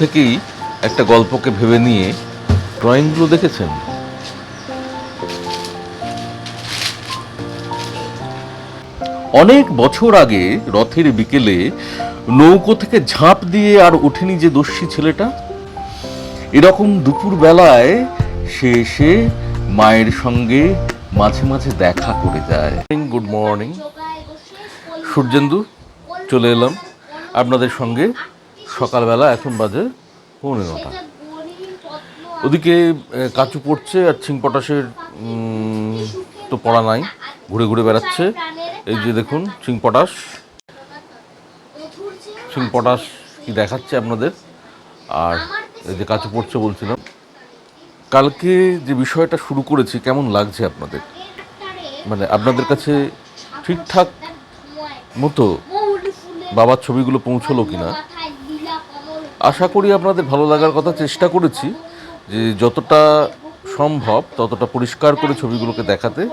থেকেই একটা গল্পকে ভেবে নিয়ে ড্রয়িংগুলো দেখেছেন? অনেক বছর আগে রথের বিকেলে নৌকো থেকে ঝাঁপ দিয়ে আর ওঠেনি যে দস্যি ছেলেটা, এরকম দুপুর বেলায় সে এসে মায়ের সঙ্গে মাঝে মাঝে দেখা করে যায়। গুড মর্নিং, সূর্যেন্দু চলে এলাম আপনাদের সঙ্গে সকালবেলা। এখন বাজে 9:45। ওদিকে কাচু পড়ছে আর ছিংপটাশের তো পড়া নাই, ঘুরে ঘুরে বেড়াচ্ছে। এই যে দেখুন ছিংপটাশ কি দেখাচ্ছে আপনাদের। আর এই যে কাচু পড়ছে বলছিলাম, কালকে যে বিষয়টা শুরু করেছি কেমন লাগছে আপনাদের? মানে আপনাদের কাছে ঠিকঠাক মতো বাবার ছবিগুলো পৌঁছলো কিনা আশা করি আপনাদের ভালো লাগার কথা। চেষ্টা করেছি যে যতটা সম্ভব ততটা পরিষ্কার করে ছবিগুলোকে দেখাতে।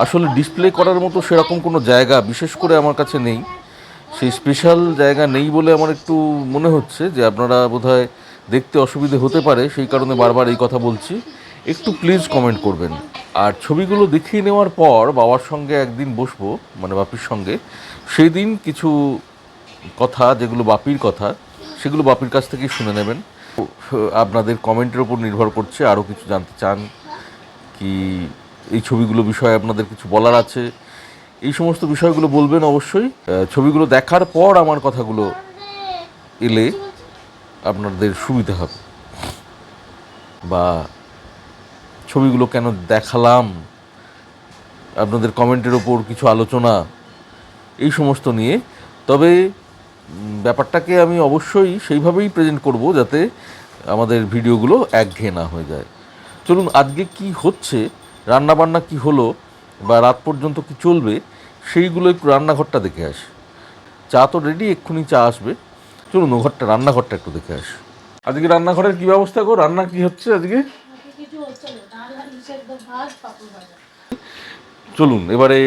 আসলে ডিসপ্লে করার মতো সেরকম কোনো জায়গা বিশেষ করে আমার কাছে নেই, সেই স্পেশাল জায়গা নেই বলে আমার একটু মনে হচ্ছে যে আপনারা বোধহয় দেখতে অসুবিধে হতে পারে, সেই কারণে বারবার এই কথা বলছি। একটু প্লিজ কমেন্ট করবেন। আর ছবিগুলো দেখিয়ে নেওয়ার পর বাবার সঙ্গে একদিন বসবো, মানে বাপির সঙ্গে। সেই দিন কিছু কথা যেগুলো বাপির কথা, সেগুলো বাপির কাছ থেকেই শুনে নেবেন। আপনাদের কমেন্টের ওপর নির্ভর করছে আরও কিছু জানতে চান কি, এই ছবিগুলো বিষয়ে আপনাদের কিছু বলার আছে, এই সমস্ত বিষয়গুলো বলবেন অবশ্যই। ছবিগুলো দেখার পর আমার কথাগুলো এলে আপনাদের সুবিধা হবে, বা ছবিগুলো কেন দেখালাম, আপনাদের কমেন্টের ওপর কিছু আলোচনা, এই সমস্ত নিয়ে। তবে ব্যাপারটাকে আমি অবশ্যই সেইভাবেই প্রেজেন্ট করব যাতে আমাদের ভিডিওগুলো একঘেয়ে না হয়ে যায়। চলুন আজকে কি হচ্ছে, রান্নাবান্না কি হলো, বা রাত পর্যন্ত কি চলবে, সেইগুলো একটু রান্নাঘরটা দেখে আসি। চা তো রেডি, এক্ষুনি চা আসবে। চলুন রান্নাঘরটা একটু দেখে আসি। আজকে রান্নাঘরের কি ব্যবস্থা গো? রান্না কি হচ্ছে আজকে? চলুন এবারে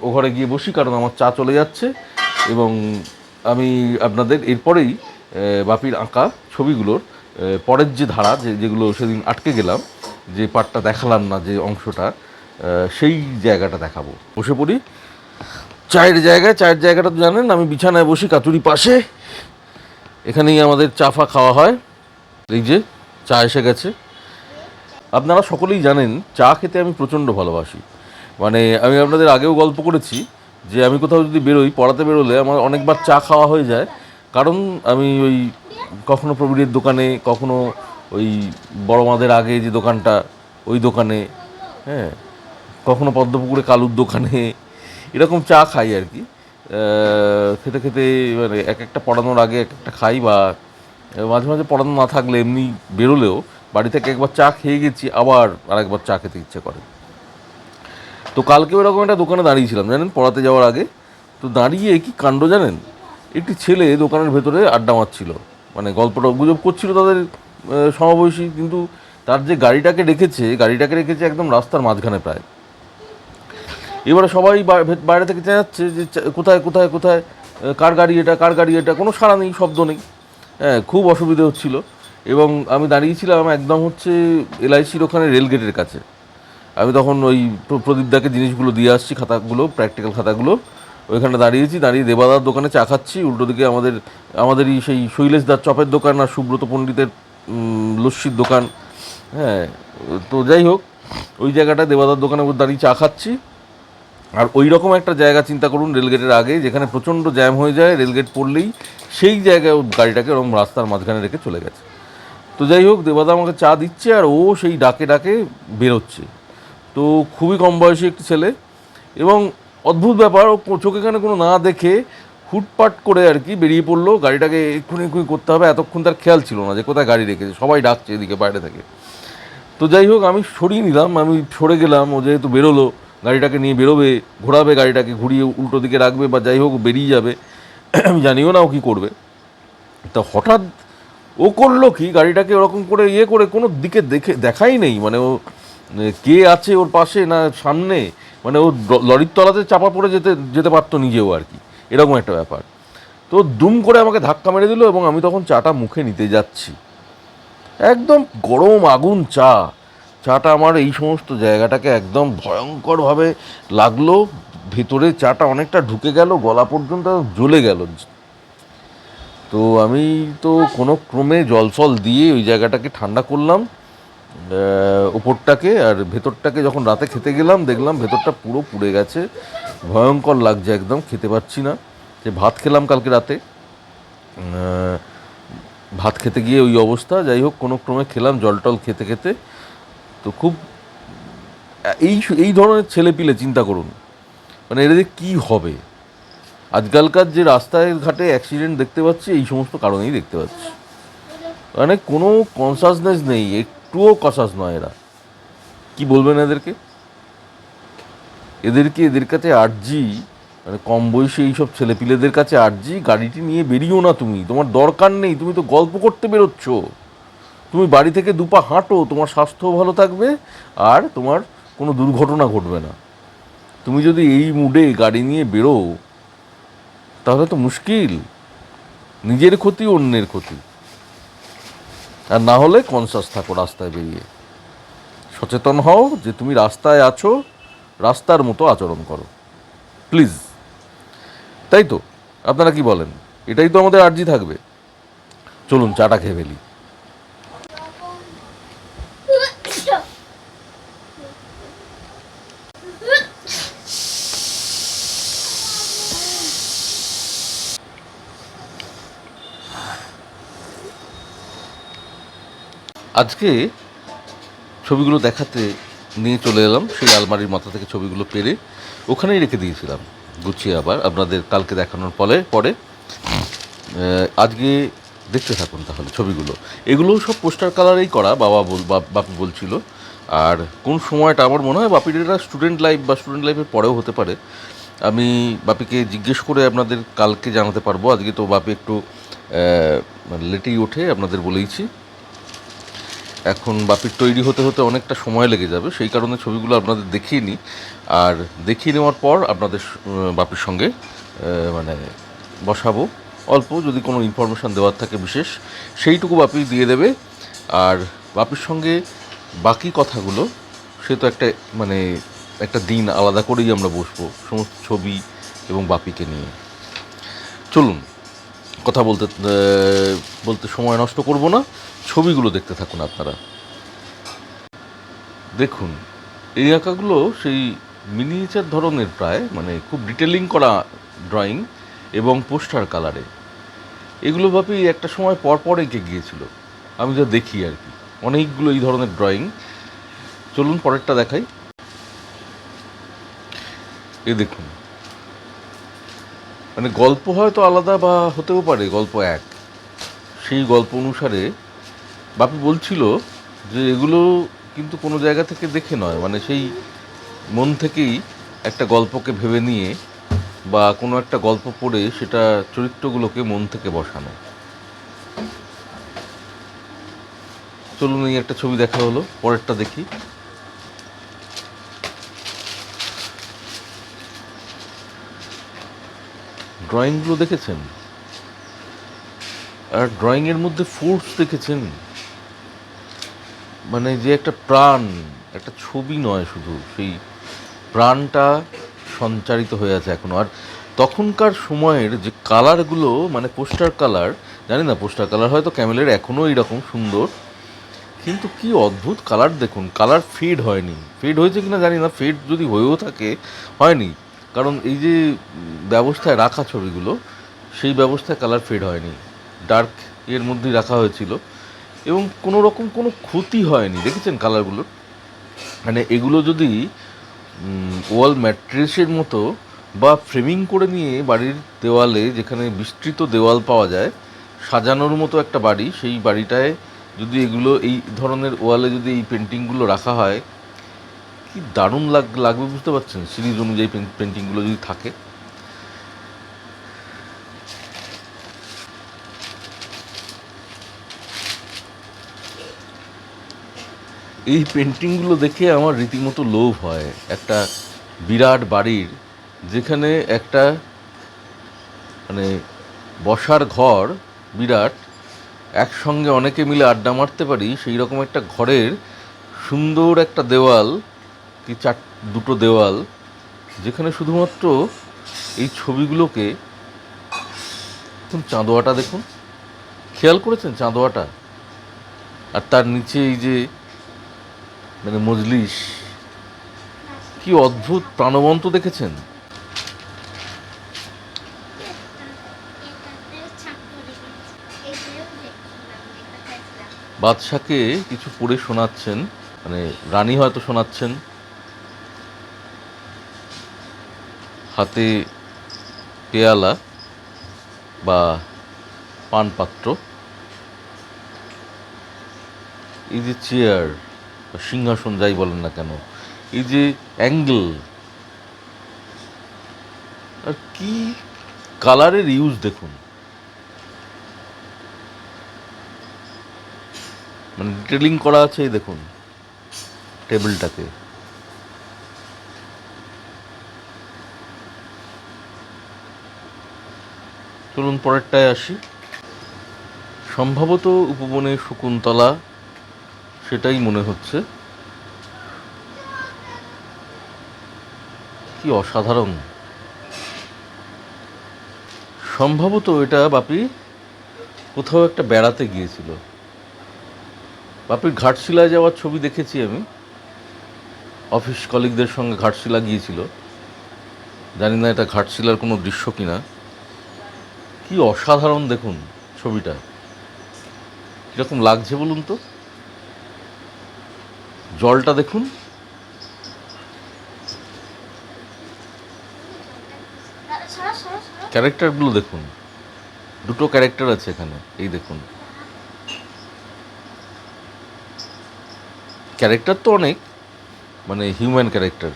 ও ঘরে গিয়ে বসি, কারণ আমার চা চলে যাচ্ছে। এবং আমি আপনাদের এরপরেই বাপির আঁকা ছবিগুলোর পরের যে ধারা, যেগুলো সেদিন আটকে গেলাম, যে পার্টটা দেখালাম না, যে অংশটা, সেই জায়গাটা দেখাবো। বসে পড়ি চায়ের জায়গাটা তো জানেন, আমি বিছানায় বসি কাতুরি পাশে, এখানেই আমাদের চা ফা খাওয়া হয়। এই যে চা এসে গেছে। আপনারা সকলেই জানেন চা খেতে আমি প্রচণ্ড ভালোবাসি। মানে আমি আপনাদের আগেও গল্প করেছি যে আমি কোথাও যদি বেরোই, পড়াতে বেরোলে আমার অনেকবার চা খাওয়া হয়ে যায়। কারণ আমি ওই কখনো প্রবীরের দোকানে, কখনো ওই বড় মাদের আগে যে দোকানটা, ওই দোকানে, হ্যাঁ, কখনো পদ্মপুকুরে কালুর দোকানে, এরকম চা খাই আর কি। খেতে খেতে মানে এক একটা পড়ানোর আগে এক একটা খাই, বা মাঝে মাঝে পড়ানো না থাকলে এমনি বেরোলেও বাড়ি থেকে একবার চা খেয়ে গেছি, আবার আরেকবার চা খেতে ইচ্ছে করে। তো কালকে ওরকম একটা দোকানে দাঁড়িয়েছিলাম জানেন, পড়াতে যাওয়ার আগে। তো দাঁড়িয়ে কি কাণ্ড জানেন, একটি ছেলে দোকানের ভেতরে আড্ডা মারছিল, মানে গল্পটা গুজব করছিল তাদের সমবয়সী। কিন্তু তার যে গাড়িটাকে রেখেছে একদম রাস্তার মাঝখানে প্রায়। এবারে সবাই বাইরে থেকে চেঁচাচ্ছে যে কোথায় কোথায় কোথায়, কার গাড়ি এটা, কোনো সাড়া নেই, শব্দ নেই। হ্যাঁ, খুব অসুবিধে হচ্ছিল। এবং আমি দাঁড়িয়েছিলাম একদম হচ্ছে এলআইসির ওখানে রেলগেটের কাছে। আমি তখন ওই প্রদীপদাকে জিনিসগুলো দিয়ে আসছি, খাতাগুলো, প্র্যাকটিক্যাল খাতাগুলো, ওইখানে দাঁড়িয়েছি। দাঁড়িয়ে দেবাদার দোকানে চা খাচ্ছি, উল্টো দিকে আমাদেরই সেই শৈলেশদার চপের দোকান আর সুব্রত পণ্ডিতের লস্যির দোকান। হ্যাঁ, তো যাই হোক, ওই জায়গাটায় দেবাদার দোকানে দাঁড়িয়ে চা খাচ্ছি। আর ওই রকম একটা জায়গা চিন্তা করুন, রেলগেটের আগে, যেখানে প্রচণ্ড জ্যাম হয়ে যায় রেলগেট পড়লেই, সেই জায়গায় ও গাড়িটাকে ওরকম রাস্তার মাঝখানে রেখে চলে গেছে। তো যাই হোক, দেবাদা আমাকে চা দিচ্ছে আর ও সেই ডাকে ডাকে বেরোচ্ছে। তো খুবই কম বয়সী একটি ছেলে, এবং অদ্ভুত ব্যাপার, ও চোখে কানে কোনো না দেখে হুটপাট করে আর কি বেরিয়ে পড়লো। গাড়িটাকে এক্ষুনি করতে হবে, এতক্ষণ তার খেয়াল ছিল না যে কোথায় গাড়ি রেখেছে, সবাই ডাকছে এদিকে বাইরে থেকে। তো যাই হোক, আমি সরিয়ে নিলাম, আমি সরে গেলাম। ও যেহেতু বেরোলো, গাড়িটাকে নিয়ে বেরোবে, ঘোরাবে গাড়িটাকে, ঘুরিয়ে উল্টো দিকে রাখবে, বা যাই হোক বেরিয়ে যাবে, আমি জানিও না ও কী করবে। তা হঠাৎ ও করলো কি, গাড়িটাকে ওরকম করে করে কোনো দিকে দেখাই নেই, মানে ও কে আছে ওর পাশে না সামনে, মানে ও লরির তলাতে চাপা পড়ে যেতে পারতো নিজেও আর কি, এরকম একটা ব্যাপার। তো দুম করে আমাকে ধাক্কা মেরে দিল এবং আমি তখন চাটা মুখে নিতে যাচ্ছি। একদম গরম আগুন চা, চাটা আমার এই সমস্ত জায়গাটাকে একদম ভয়ঙ্করভাবে লাগলো। ভেতরে চাটা অনেকটা ঢুকে গেল, গলা পর্যন্ত জ্বলে গেল। তো আমি তো কোনো ক্রমে জল ফল দিয়ে ওই জায়গাটাকে ঠান্ডা করলাম, উপরটাকে। আর ভেতরটাকে যখন রাতে খেতে গেলাম দেখলাম ভেতরটা পুরো পুড়ে গেছে, ভয়ঙ্কর লাগছে, একদম খেতে পাচ্ছি না। যে ভাত খেলাম কালকে রাতে, ভাত খেতে গিয়ে ওই অবস্থা। যাই হোক, কোনো ক্রমে খেলাম জল টল খেতে খেতে। তো খুব এই এই ধরনের ছেলেপিলে চিন্তা করুন, মানে এদের কী হবে। আজকালকার যে রাস্তায় ঘাটে অ্যাক্সিডেন্ট দেখতে পাচ্ছি এই সমস্ত কারণেই দেখতে পাচ্ছি। মানে কোনো কনসাসনেস নেই, একটুও কনসাস নয় এরা। কি বলবেন এদেরকে? এদের কাছে আর্জি, মানে কম বয়সী এইসব ছেলেপিলেদের কাছে আর্জি, গাড়িটি নিয়ে বেরিয়েও না তুমি, তোমার দরকার নেই, তুমি তো গল্প করতে বেরোচ্ছ। তুমি বাড়ি থেকে দুপা হাঁটো, তোমার স্বাস্থ্যও ভালো থাকবে আর তোমার কোনো দুর্ঘটনা ঘটবে না। তুমি যদি এই মুডে গাড়ি নিয়ে বেরো তাহলে তো মুশকিল, নিজের ক্ষতি অন্যের ক্ষতি। আর না হলে কনসাস থাকো, রাস্তায় বেরিয়ে সচেতন হও যে তুমি রাস্তায় আছো, রাস্তার মতো আচরণ করো প্লিজ। তাই তো, আপনারা কি বলেন? এটাই তো আমাদের আর্জি থাকবে। চলুন চাটা খেয়ে ফেলি। আজকে ছবিগুলো দেখাতে নিয়ে চলে এলাম, সেই আলমারির মাথা থেকে ছবিগুলো পেরে ওখানেই রেখে দিয়েছিলাম গুছিয়ে। আবার আপনাদের কালকে দেখানোর পরে আজকে দেখতে থাকুন তাহলে ছবিগুলো। এগুলোও সব পোস্টার কালারেই করা, বাপি বলছিল। আর কোন সময়টা আমার মনে হয় বাপির এটা স্টুডেন্ট লাইফ বা স্টুডেন্ট লাইফের পরেও হতে পারে। আমি বাপিকে জিজ্ঞেস করে আপনাদের কালকে জানাতে পারবো। আজকে তো বাপি একটু মানে লেটেই ওঠে, আপনাদের বলেইছি। এখন বাপির তৈরি হতে হতে অনেকটা সময় লেগে যাবে, সেই কারণে ছবিগুলো আপনাদের দেখিয়ে নিই। আর দেখিয়ে নেওয়ার পর আপনাদের বাপির সঙ্গে মানে বসাবো। অল্প যদি কোনো ইনফরমেশান দেওয়ার থাকে বিশেষ, সেইটুকু বাপি দিয়ে দেবে। আর বাপির সঙ্গে বাকি কথাগুলো সে তো মানে একটা দিন আলাদা করেই আমরা বসবো সমস্ত ছবি এবং বাপিকে নিয়ে। চলুন, কথা বলতে বলতে সময় নষ্ট করব না, ছবিগুলো দেখতে থাকুন আপনারা। দেখুন, এই আঁকাগুলো সেই মিনিয়েচার ধরনের, প্রায় মানে খুব ডিটেলিং করা ড্রয়িং এবং পোস্টার কালারে। এগুলো ভাবি একটা সময় পর এঁকে গিয়েছিল, আমি যা দেখি আর কি, অনেকগুলো এই ধরনের ড্রয়িং। চলুন পরেরটা দেখাই। এ দেখুন, মানে গল্প হয়তো আলাদা বা হতেও পারে গল্প এক, সেই গল্প অনুসারে বাপি বলছিল যে এগুলো কিন্তু কোনো জায়গা থেকে দেখে নয়, মানে সেই মন থেকেই একটা গল্পকে ভেবে নিয়ে বা কোনো একটা গল্প পড়ে সেটা চরিত্রগুলোকে মন থেকে বসানো। চলুন এই একটা ছবি দেখা হলো, পরেরটা দেখি। ড্রয়িংগুলো দেখেছেন? আর ড্রয়িংয়ের মধ্যে ফোর্স দেখেছেন? মানে যে একটা প্রাণ, একটা ছবি নয় শুধু, সেই প্রাণটা সঞ্চারিত হয়ে আছে এখনও। আর তখনকার সময়ের যে কালারগুলো, মানে পোস্টার কালার, জানি না পোস্টার কালার হয়তো ক্যামেলের এখনও এইরকম সুন্দর, কিন্তু কি অদ্ভুত কালার দেখুন। কালার ফেড হয়নি, ফেড হয়েছে কিনা জানি না, ফেড যদি হয়েও থাকে হয়নি, কারণ এই যে ব্যবস্থায় রাখা ছবিগুলো, সেই ব্যবস্থায় কালার ফেড হয়নি, ডার্ক এর মধ্যেই রাখা হয়েছিল এবং কোনো রকম কোনো ক্ষতি হয়নি। দেখেছেন কালারগুলোর? মানে এগুলো যদি ওয়াল ম্যাট্রেসের মতো বা ফ্রেমিং করে নিয়ে বাড়ির দেওয়ালে, যেখানে বিস্তৃত দেওয়াল পাওয়া যায়, সাজানোর মতো একটা বাড়ি, সেই বাড়িটায় যদি এগুলো এই ধরনের ওয়ালে যদি এই পেন্টিংগুলো রাখা হয়, কি দারুণ লাগবে বুঝতে পারছেন? সিরিজ অনুযায়ী পেন্টিংগুলো যদি থাকে। এই পেন্টিংগুলো দেখে আমার রীতিমতো লোভ হয়। একটা বিরাট বাড়ির যেখানে একটা মানে বসার ঘর বিরাট, একসঙ্গে অনেকে মিলে আড্ডা মারতে পারি সেই রকম একটা ঘরের সুন্দর একটা দেওয়াল, কি দুটো দেওয়াল, যেখানে শুধুমাত্র এই ছবিগুলোকে, দেখুন চাঁদোয়াটা দেখুন, খেয়াল করেছেন চাঁদোয়াটা, আর তার নিচে এই যে মানে মজলিস, কি অদ্ভুত প্রাণবন্ত দেখেছেন। বাদশাকে কিছু পড়ে শোনাচ্ছেন, মানে রানী হয়তো শোনাচ্ছেন, হাতে পেয়ালা বা পানপাত্র, এই যে চেয়ার বা সিংহাসন যাই বলেন না কেন, এই যে অ্যাঙ্গেল, আর কি কালারের ইউজ দেখুন, মানে ডিটেলিং করা আছে। এই দেখুন টেবিলটাকে, চলুন পরেরটায় আসি। সম্ভবত উপবনে শকুন্তলা, সেটাই মনে হচ্ছে। কি অসাধারণ, সম্ভবত এটা বাপি কোথাও একটা বেড়াতে গিয়েছিল। বাপির ঘাটশিলায় যাওয়ার ছবি দেখেছি আমি, অফিস কলিগদের সঙ্গে ঘাটশিলা গিয়েছিল, জানি না এটা ঘাটশিলার কোনো দৃশ্য কিনা। কি অসাধারণ দেখুন ছবিটা, কীরকম লাগছে বলুন তো, জলটা দেখুন, ক্যারেক্টারগুলো দেখুন, দুটো ক্যারেক্টার আছে এখানে, এই দেখুন ক্যারেক্টার তো অনেক, মানে হিউম্যান ক্যারেক্টার।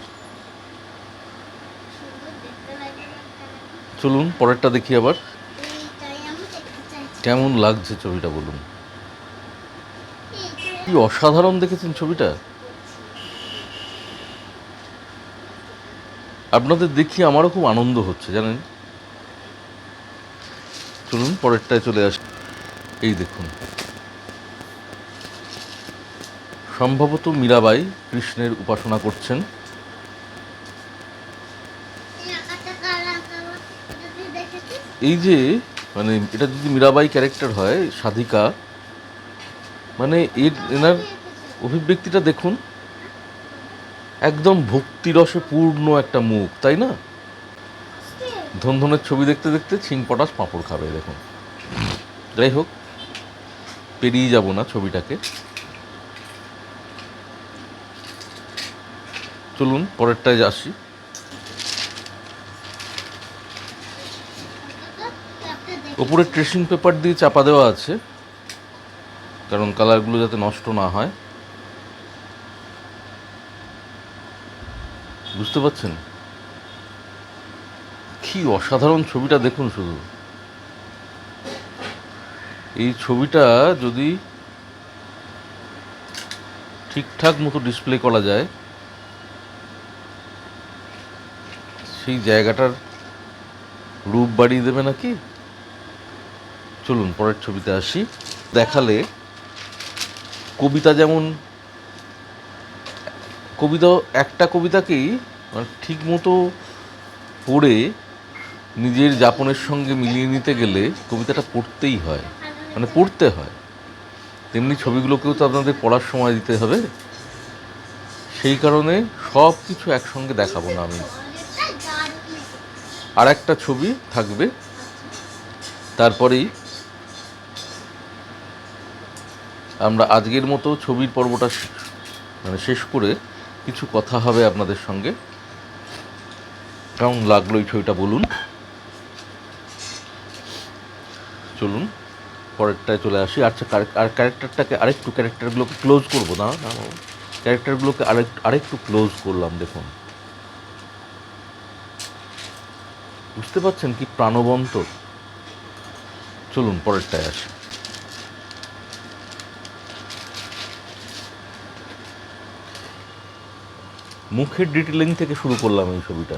চলুন পরেরটা দেখি আবার, কেমন লাগছে ছবিটা বলুন, কি অসাধারণ দেখেছেন ছবিটা। আপনাদের দেখি আমারও খুব আনন্দ হচ্ছে জানেন। চলুন পরেরটায় চলে আসি। এই দেখুন, সম্ভবত মীরাবাই কৃষ্ণের উপাসনা করছেন। এই যে মানে এটা যদি মীরাবাই ক্যারেক্টার হয়, সাধিকা, মানে এনার অভিব্যক্তিটা দেখুন, একদম ভক্তিরসে পূর্ণ একটা মুখ, তাই না? ধনধনের ছবি দেখতে দেখতে ছিং পটাশ পাঁপড় খাবে দেখুন। যাই হোক, পেরিয়ে যাব না ছবিটাকে, চলুন পরেরটায় আসি। ওপরে ট্রেসিং পেপার দিয়ে চাপা দেওয়া আছে, কারণ কালারগুলো যাতে নষ্ট না হয়, বুঝতে পারছেন? কি অসাধারণ ছবিটা দেখুন শুধু। এই ছবিটা যদি ঠিকঠাক মতো ডিসপ্লে করা যায়, সেই জায়গাটার রূপ বাড়িয়ে দেবে নাকি। চলুন পরের ছবিতে আসি। দেখালে কবিতা, যেমন কবিতা, একটা কবিতাকেই মানে ঠিক মতো পড়ে নিজের যাপনের সঙ্গে মিলিয়ে নিতে গেলে কবিতাটা পড়তেই হয়, মানে পড়তে হয়, তেমনি ছবিগুলোকেও তো আপনাদের পড়ার সময় দিতে হবে। সেই কারণে সব কিছু একসঙ্গে দেখাবো না আমি, আর একটা ছবি থাকবে, তারপরেই আমরা আজকের মতো ছবির পর্বটা মানে শেষ করে কিছু কথা হবে আপনাদের সঙ্গে। কেমন লাগলো এই ছবিটা বলুন। চলুন পরেরটায় চলে আসি। আচ্ছা, আর ক্যারেক্টারটাকে আরেকটু, ক্যারেক্টারগুলোকে ক্লোজ করবো না, ক্যারেক্টারগুলোকে আরেকটু ক্লোজ করলাম, দেখুন বুঝতে পারছেন কি প্রাণবন্ত। চলুন পরেরটায় আসি। মুখের ডিটেলিং থেকে শুরু করলাম এই ছবিটা।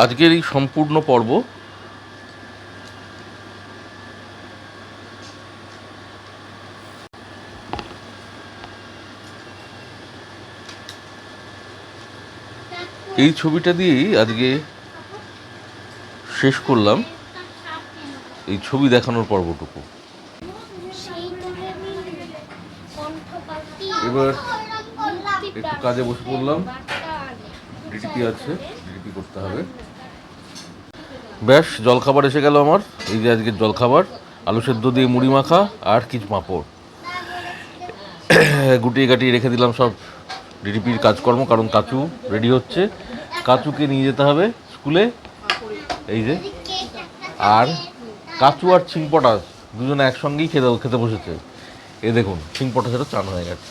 আজকের এই সম্পূর্ণ পর্ব এই ছবিটা দিয়েই আজকে শেষ করলাম এই ছবি দেখানোর পর্বটুকু। এবার একটু কাজে বসে পড়লাম, ডিটিপি আছে, ডিটিপি করতে হবে। ব্যাস, জলখাবার এসে গেল আমার। এই যে আজকের জলখাবার, আলু সেদ্ধ দিয়ে মুড়ি মাখা আর কিছু পাঁপড় গুটিয়ে গাটিয়ে রেখে দিলাম সব ডিটিপির কাজকর্ম, কারণ কাচু রেডি হচ্ছে, কাচুকে নিয়ে যেতে হবে স্কুলে। এই যে, আর কাচু আর ছিংপটাস দুজনে একসঙ্গেই খেতে বসেছে। এই দেখুন, ছিংপটাসেরও চান হয়ে গেছে।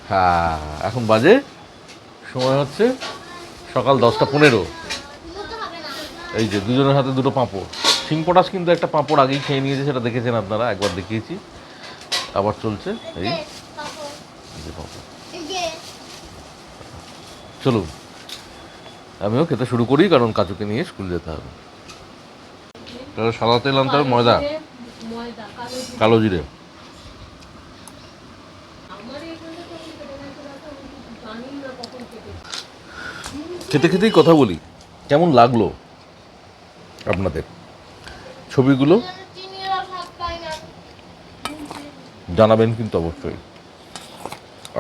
হ্যাঁ, এখন বাজে, সময় হচ্ছে সকাল 10:15। এই যে দুজনের হাতে দুটো পাঁপড়। ছিংপটাস কিন্তু একটা পাঁপড় আগেই খেয়ে নিয়েছে, সেটা দেখেছেন আপনারা, একবার দেখিয়েছি, আবার চলছে। এই যে পাঁপড়। চলুন আমিও খেতে শুরু করি, কারণ কাচুকে নিয়ে স্কুল যেতে হবে। তাহলে সাদা তেল আনতে হবে, ময়দা, কালো জিরে। খেতে খেতেই কথা বলি, কেমন লাগলো আপনাদের ছবিগুলো জানাবেন কিন্তু অবশ্যই।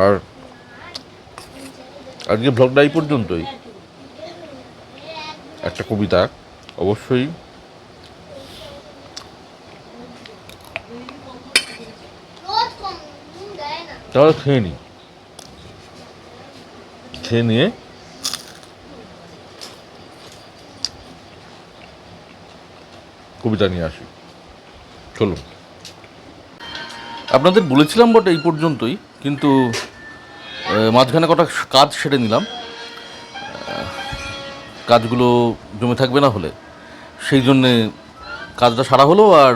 আর আজকে ভ্লগটা এই পর্যন্তই। একটা কবিতা অবশ্যই তাহলে খেয়ে নিই, খেয়ে নিয়ে কবিতা নিয়ে আসি। চলুন। আপনাদের বলেছিলাম বটে এই পর্যন্তই, কিন্তু মাঝখানে কটা কাজ সেরে নিলাম, কাজগুলো জমে থাকবে না হলে, সেই জন্যে কাজটা সারা হলো। আর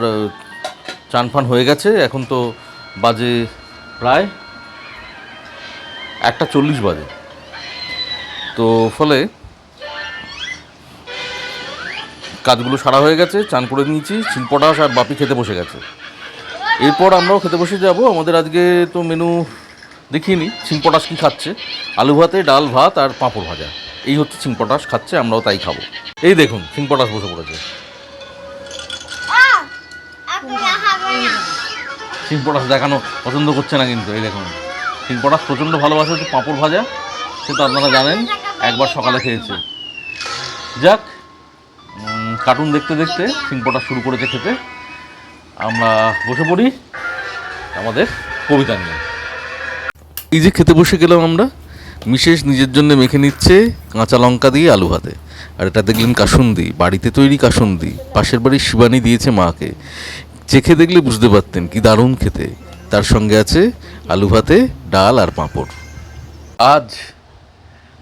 চান ফান হয়ে গেছে, এখন তো বাজে প্রায় 1:40 বাজে। তো ফলে কাজগুলো সারা হয়ে গেছে, চান করে নিয়েছি, ছিংপটাস আর বাপি খেতে বসে গেছে। এরপর আমরাও খেতে বসে যাব। আমাদের আজকে তো মেনু দেখিনি, ছিংপটাস কী খাচ্ছে, আলু ভাতে, ডাল ভাত আর পাঁপড় ভাজা, এই হচ্ছে ছিংপটাস খাচ্ছে, আমরাও তাই খাবো। এই দেখুন, ছিংপটাস বসে পড়েছে। ছিংপটাস দেখানো পছন্দ করছে না কিন্তু। এই দেখুন, ছিংপটাস প্রচণ্ড ভালোবাসে হচ্ছে পাঁপড় ভাজা, সে তো আপনারা জানেন, একবার সকালে খেয়েছে। যাক, কার্টুন দেখতে দেখতে ছিংপটাস শুরু করেছে খেতে। আমরা বসে পড়ি আমাদের কবিতা নিয়ে। এই যে খেতে বসে গেলাম আমরা, মিসেস নিজের জন্য মেখে নিচ্ছে কাঁচা লঙ্কা দিয়ে আলু ভাতে, আর এটা দেখলেন কাসুন্দি, বাড়িতে তৈরি কাসুন্দি, পাশের বাড়ির শিবানী দিয়েছে মাকে। চেখে দেখলে বুঝতে পারতেন কি দারুণ খেতে। তার সঙ্গে আছে আলু ভাতে, ডাল আর পাঁপড়। আজ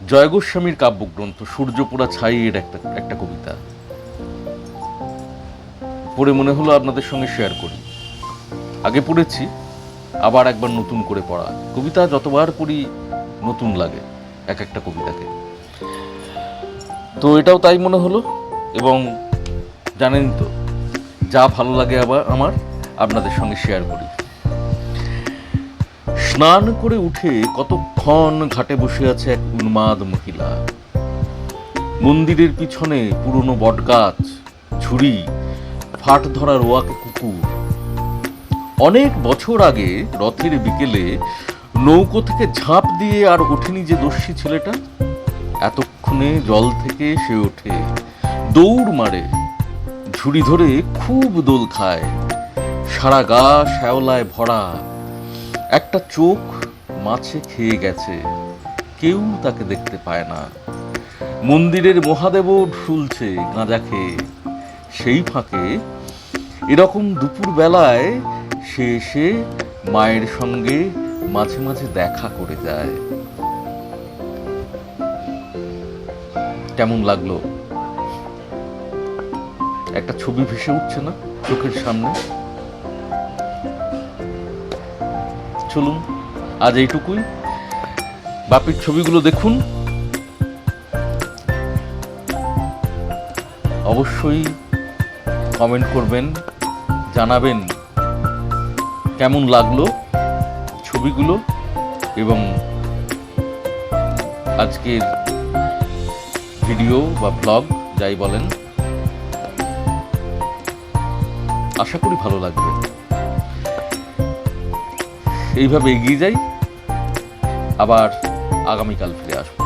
জয় গোস্বামীর কাব্যগ্রন্থ সূর্যপোড়া ছাইয়ের একটা কবিতা পড়ে মনে হলো আপনাদের সঙ্গে শেয়ার করি। আগে পড়েছি, আবার একবার নতুন করে পড়া। কবিতা যতবার পড়ি নতুন লাগে এক একটা কবিতাকে, তো এটাও তাই মনে হলো। এবং জানেন তো, যা ভালো লাগে আবার আমার আপনাদের সঙ্গে শেয়ার করি। স্নান করে উঠে কতক্ষণ ঘাটে বসে আছে এক উন্মাদ মহিলা। মন্দিরের পিছনে পুরনো বটগাছ, ঝুড়ি, ফাট ধরা রোয়াকে কুকুর। অনেক বছর আগে রথের বিকেলে নৌকো থেকে ঝাঁপ দিয়ে আর ওঠেনি যে দস্যি ছেলেটা, এতক্ষণে জল থেকে সে ওঠে, দৌড় মারে, ঝুড়ি ধরে খুব দোল খায়, সারা গা শ্যাওলায় ভরা, একটা চোখ মাছে খেয়ে গেছে, কেউ তাকে দেখতে পায় না। মন্দিরের মহাদেবও ঢুলছে গাঁজা খেয়ে। সেই ফাঁকে এরকম দুপুর বেলায় সে এসে মায়ের সঙ্গে মাঝে মাঝে দেখা করে যায়। কেমন লাগলো? একটা ছবি ভেসে উঠছে না চোখের সামনে? চলুন আজ এইটুকুই। বাপির ছবিগুলো দেখুন, অবশ্যই কমেন্ট করবেন, জানাবেন কেমন লাগলো ছবিগুলো এবং আজকের ভিডিও বা ব্লগ যাই বলেন। আশা করি ভালো লাগবে। এইভাবে এগিয়ে যাই, আবার আগামীকাল ফিরে আসবো।